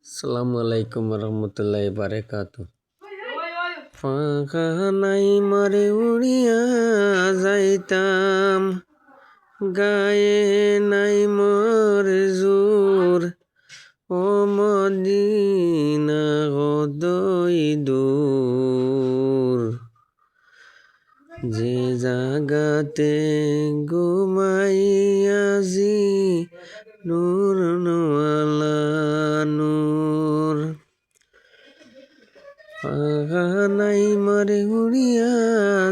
আসসালামু আলাইকুম রহমতুল্লাহ বারাকাতু। ফাঁকা নাই মারে উড়িয়া যাইতাম, গায়ে নাই মোর জোর, ও মদিনা কতই দূর। যে জাগাতে ঘুমাইয়াছি নূর নওয়ালা নূর। ফাঁকা নাই মারে উড়িয়া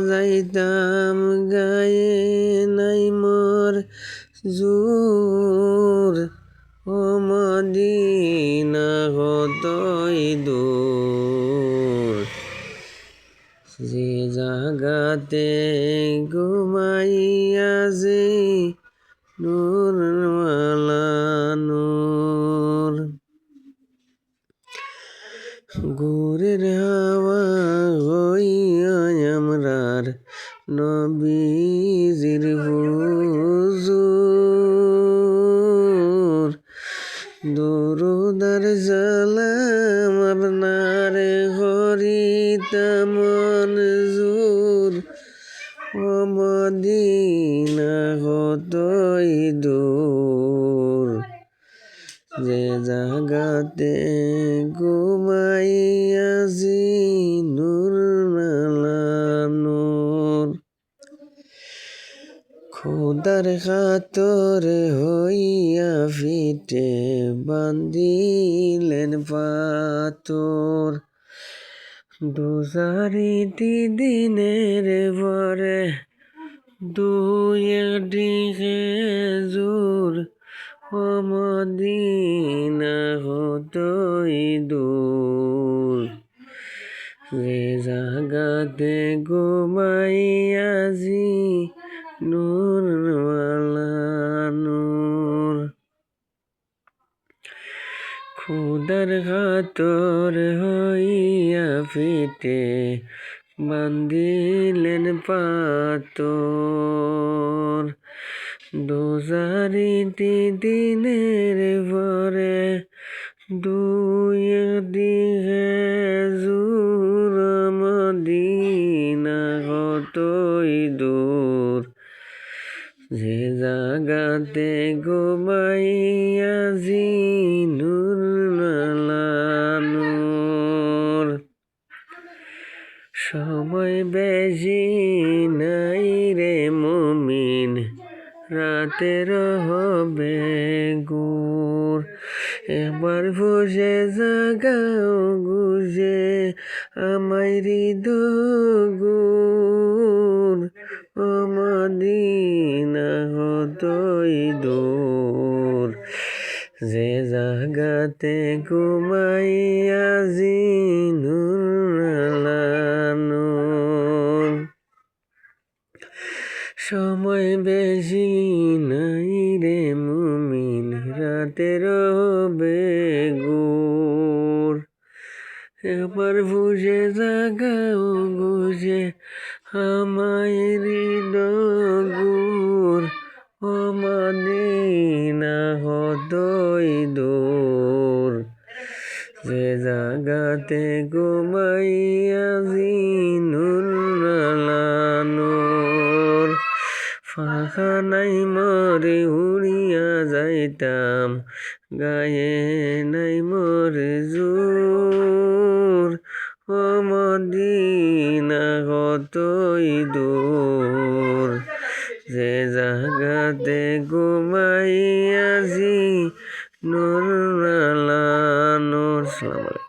যাইতাম, গায়ে নাই মোর জোর, ও মদিনা কতই দূর। যে জাগাতে ঘুমাইয়াছি নূর নওয়ালা নূর। গুরের হাওয়া হইয়া আমরার নবীজির হুজুর, দরুদার সালাম আপনার করিতাম মনজুর, ও মদিনা কতই দূর। যে জাগাতে ঘুমাইয়াছি নূর নওয়ালা নূর। খোদার খাতর হইয়া ফিটে বান্ধিলেন পাথর, দু-চারিটি দিনের পরে দুই একটি খেজুর, ও মদিনা কতই দূর। যে জাগাতে ঘুমাইয়াছি নূর নওয়ালা নূর। খোদার খাতর হইয়া ফিটে বান্ধিলেন পাথর, দু-চারিটি দিনের পরে দুই একটি খেজুর, মদিনা কতই দূর। যে জাগাতে ঘুমাইয়াছি নূর নওয়ালা নূর। সময় বেশি নাই রে মুমিন, রাতের হবে গুর। একবার বসে জাগাও গুজে আমায় হৃদগুর, ও মদিনা কতই দূর। যে জাগাতে ঘুমাইয়াছি নূর নওয়ালা নূর। সময় বেশি নাই রে মুমিন, রাতের হবে গুর। একবার বুঝে জাগাও বুঝে আমায় হৃদগুর, ও মদিনা কতই দূর। যে জাগাতে ঘুমাইয়াছি নূর নওয়ালা নূর। ফাঁকা নাই মরে উড়িয়া যাইতাম, গায়ে নাই মোর জোর, ও মদিনা কতই দূর। যে জাগাতে ঘুমাইয়াছি নূর নওয়ালা নূর।